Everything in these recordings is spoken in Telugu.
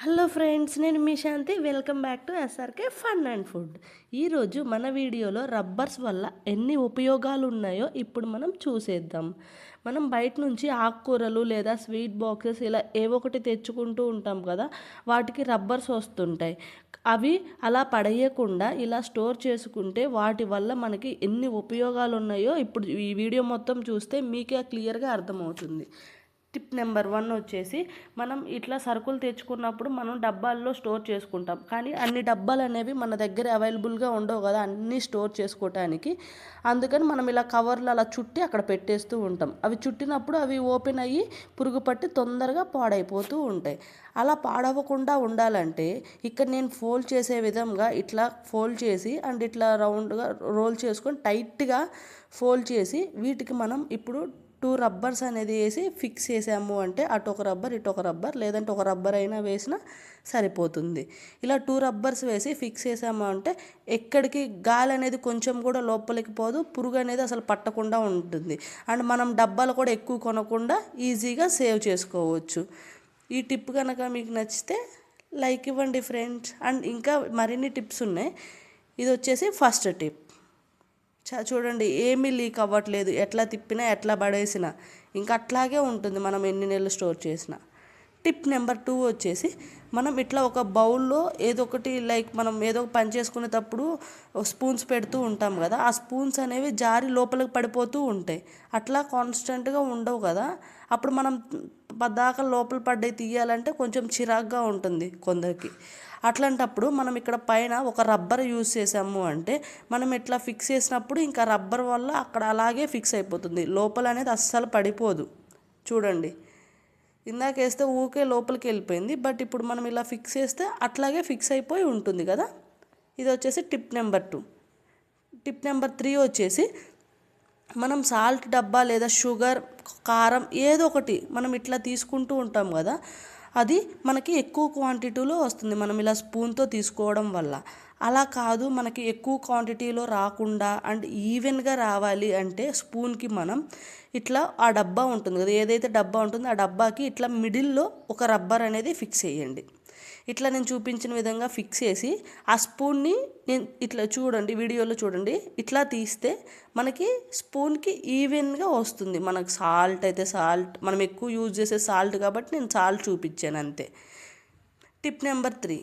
హలో ఫ్రెండ్స్, నేను మీ శాంతి. Welcome back to SRK fun and food. ఈరోజు మన వీడియోలో రబ్బర్స్ వల్ల ఎన్ని ఉపయోగాలు ఉన్నాయో ఇప్పుడు మనం చూసేద్దాం. మనం బయట నుంచి ఆకుకూరలు లేదా స్వీట్ బాక్సెస్ ఇలా ఏవో ఒకటి తెచ్చుకుంటూ ఉంటాం కదా, వాటికి రబ్బర్స్ వస్తుంటాయి. అవి అలా పడేయకుండా ఇలా స్టోర్ చేసుకుంటే వాటి వల్ల మనకి ఎన్ని ఉపయోగాలు ఉన్నాయో ఇప్పుడు ఈ వీడియో మొత్తం చూస్తే మీకే క్లియర్గా అర్థమవుతుంది. టిప్ నెంబర్ 1 వచ్చేసి, మనం ఇట్లా సరుకులు తెచ్చుకున్నప్పుడు మనం డబ్బాల్లో స్టోర్ చేసుకుంటాం. కానీ అన్ని డబ్బాలు అనేవి మన దగ్గర అవైలబుల్గా ఉండవు కదా అన్నీ స్టోర్ చేసుకోవటానికి. అందుకని మనం ఇలా కవర్లు అలా చుట్టి అక్కడ పెట్టేస్తూ ఉంటాం. అవి చుట్టినప్పుడు అవి ఓపెన్ అయ్యి పురుగు పట్టి తొందరగా పాడైపోతూ ఉంటాయి. అలా పాడవకుండా ఉండాలంటే ఇక్కడ నేను ఫోల్డ్ చేసే విధంగా ఇట్లా ఫోల్డ్ చేసి అండ్ ఇట్లా రౌండ్గా రోల్ చేసుకొని టైట్గా ఫోల్డ్ చేసి వీటికి మనం ఇప్పుడు 2 రబ్బర్స్ అనేది వేసి ఫిక్స్ చేసాము అంటే అటు ఒక రబ్బర్ ఇటు ఒక రబ్బర్, లేదంటే ఒక రబ్బర్ అయినా వేసినా సరిపోతుంది. ఇలా 2 రబ్బర్స్ వేసి ఫిక్స్ చేసాము అంటే ఎక్కడికి గాలి అనేది కొంచెం కూడా లోపలికి పోదు, పురుగు అనేది అసలు పట్టకుండా ఉంటుంది. అండ్ మనం డబ్బాలు కూడా ఎక్కువ కొనకుండా ఈజీగా సేవ్ చేసుకోవచ్చు. ఈ టిప్ కనుక మీకు నచ్చితే లైక్ ఇవ్వండి ఫ్రెండ్స్. అండ్ ఇంకా మరిన్ని టిప్స్ ఉన్నాయి. ఇది వచ్చేసి ఫస్ట్ టిప్. చూడండి, ఏమీ లీక్ అవ్వట్లేదు. ఎట్లా తిప్పినా ఎట్లా పడేసినా ఇంకా అట్లాగే ఉంటుంది మనం ఎన్ని నెలలు స్టోర్ చేసినా. టిప్ నెంబర్ 2 వచ్చేసి, మనం ఇట్లా ఒక బౌల్లో ఏదో ఒకటి లైక్ మనం ఏదో పని చేసుకునేటప్పుడు స్పూన్స్ పెడుతూ ఉంటాం కదా, ఆ స్పూన్స్ అనేవి జారి లోపలికి పడిపోతూ ఉంటాయి. అట్లా కాన్స్టెంట్గా ఉండవు కదా, అప్పుడు మనం పద్దాక లోపల పడ్డవి తీయాలంటే కొంచెం చిరాగ్గా ఉంటుంది కొందరికి. అట్లాంటప్పుడు మనం ఇక్కడ పైన ఒక రబ్బర్ యూజ్ చేసాము అంటే మనం ఇట్లా ఫిక్స్ చేసినప్పుడు ఇంకా రబ్బర్ వల్ల అక్కడ అలాగే ఫిక్స్ అయిపోతుంది, లోపల అనేది అస్సలు పడిపోదు. చూడండి, ఇందాక వేస్తే ఊకే లోపలికి వెళ్ళిపోయింది, బట్ ఇప్పుడు మనం ఇలా ఫిక్స్ చేస్తే అట్లాగే ఫిక్స్ అయిపోయి ఉంటుంది కదా. ఇది వచ్చేసి టిప్ నెంబర్ 2. టిప్ నెంబర్ 3 వచ్చేసి, మనం సాల్ట్ డబ్బా లేదా షుగర్, కారం ఏదో ఒకటి మనం ఇట్లా తీసుకుంటూ ఉంటాం కదా, అది మనకి ఎక్కువ క్వాంటిటీలో వస్తుంది మనం ఇలా స్పూన్తో తీసుకోవడం వల్ల. అలా కాదు, మనకి ఎక్కువ క్వాంటిటీలో రాకుండా అండ్ ఈవెన్గా రావాలి అంటే స్పూన్కి మనం ఇట్లా ఆ డబ్బా ఉంటుంది కదా, ఏదైతే డబ్బా ఉంటుందో ఆ డబ్బాకి ఇట్లా మిడిల్లో ఒక రబ్బర్ అనేది ఫిక్స్ చేయండి. ఇట్లా నేను చూపించిన విధంగా ఫిక్స్ చేసి ఆ స్పూన్ని నేను ఇట్లా చూడండి, వీడియోలో చూడండి, ఇట్లా తీస్తే మనకి స్పూన్కి ఈవెన్గా వస్తుంది. మనకు సాల్ట్ అయితే సాల్ట్, మనం ఎక్కువ యూజ్ చేసే సాల్ట్ కాబట్టి నేను సాల్ట్ చూపించాను అంతే. టిప్ నెంబర్ 3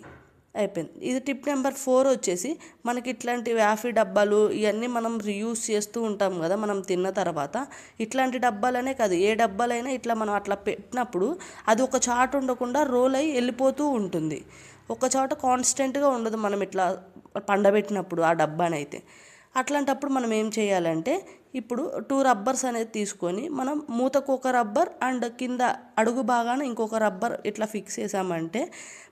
అయిపోయింది. ఇది టిప్ నెంబర్ 4 వచ్చేసి, మనకి ఇట్లాంటి వ్యాఫీ డబ్బాలు ఇవన్నీ మనం రీయూజ్ చేస్తూ ఉంటాం కదా మనం తిన్న తర్వాత. ఇట్లాంటి డబ్బాలనే కాదు, ఏ డబ్బాలైనా ఇట్లా మనం అట్లా పెట్టినప్పుడు అది ఒక చాటు ఉండకుండా రోల్ అయ్యి వెళ్ళిపోతూ ఉంటుంది. ఒక చోట కాన్స్టెంట్గా ఉండదు మనం ఇట్లా పండబెట్టినప్పుడు ఆ డబ్బానైతే. అట్లాంటప్పుడు మనం ఏం చేయాలంటే ఇప్పుడు 2 రబ్బర్స్ అనేది తీసుకొని మనం మూతకు ఒక రబ్బర్ అండ్ కింద అడుగు భాగాన ఇంకొక రబ్బర్ ఇట్లా ఫిక్స్ చేసామంటే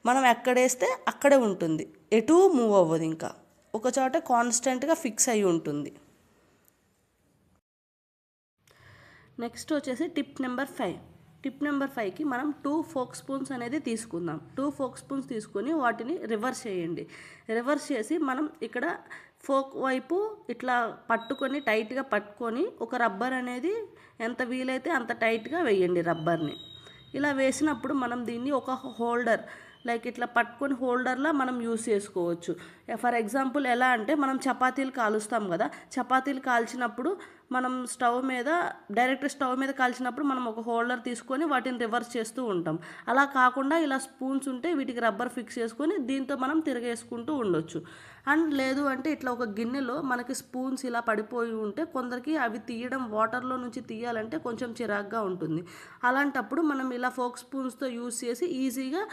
మనం ఎక్కడేస్తే అక్కడే ఉంటుంది, ఎటు మూవ్ అవ్వదు, ఇంకా ఒక చోట కాన్స్టెంట్గా ఫిక్స్ అయి ఉంటుంది. నెక్స్ట్ వచ్చేసి టిప్ నెంబర్ 5. టిప్ నెంబర్ 5కి మనం 2 ఫోక్ స్పూన్స్ అనేది తీసుకుందాం. 2 ఫోక్ స్పూన్స్ తీసుకొని వాటిని రివర్స్ చేయండి. రివర్స్ చేసి మనం ఇక్కడ ఫోక్ వైపు ఇట్లా పట్టుకొని టైట్గా పట్టుకొని ఒక రబ్బర్ అనేది ఎంత వీలైతే అంత టైట్గా వేయండి రబ్బర్ని. ఇలా వేసినప్పుడు మనం దీన్ని ఒక హోల్డర్ లైక్ ఇట్లా పట్టుకొని హోల్డర్లా మనం యూస్ చేసుకోవచ్చు. ఫర్ ఎగ్జాంపుల్ ఎలా అంటే, మనం చపాతీలు కాలుస్తాం కదా, చపాతీలు కాల్చినప్పుడు మనం డైరెక్ట్ స్టవ్ మీద కాల్చినప్పుడు మనం ఒక హోల్డర్ తీసుకొని వాటిని రివర్స్ చేస్తూ ఉంటాం. అలా కాకుండా ఇలా స్పూన్స్ ఉంటే వీటికి రబ్బర్ ఫిక్స్ చేసుకొని దీంతో మనం తిరగేసుకుంటూ ఉండొచ్చు. అండ్ లేదు అంటే ఇట్లా ఒక గిన్నెలో మనకి స్పూన్స్ ఇలా పడిపోయి ఉంటే కొందరికి అవి తీయడం, వాటర్లో నుంచి తీయాలంటే కొంచెం చిరాగ్గా ఉంటుంది. అలాంటప్పుడు మనం ఇలా ఫోక్ స్పూన్స్తో యూస్ చేసి ఈజీగా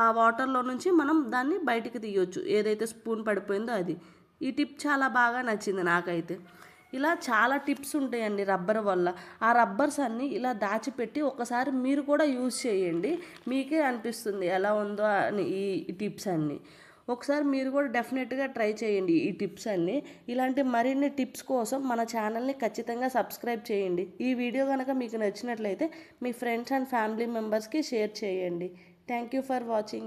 ఆ వాటర్లో నుంచి మనం దాన్ని బయటికి తీయొచ్చు, ఏదైతే స్పూన్ పడిపోయిందో అది. ఈ టిప్ చాలా బాగా నచ్చింది నాకైతే. ఇలా చాలా టిప్స్ ఉంటాయండి రబ్బర్ వల్ల. ఆ రబ్బర్స్ అన్నీ ఇలా దాచిపెట్టి ఒకసారి మీరు కూడా యూజ్ చేయండి, మీకే అనిపిస్తుంది ఎలా ఉందో అని ఈ టిప్స్ అన్నీ. ఒకసారి మీరు కూడా డెఫినెట్గా ట్రై చేయండి ఈ టిప్స్ అన్నీ. ఇలాంటి మరిన్ని టిప్స్ కోసం మన ఛానల్ని ఖచ్చితంగా సబ్స్క్రైబ్ చేయండి. ఈ వీడియో కనుక మీకు నచ్చినట్లయితే మీ ఫ్రెండ్స్ అండ్ ఫ్యామిలీ మెంబర్స్కి షేర్ చేయండి. Thank you for watching.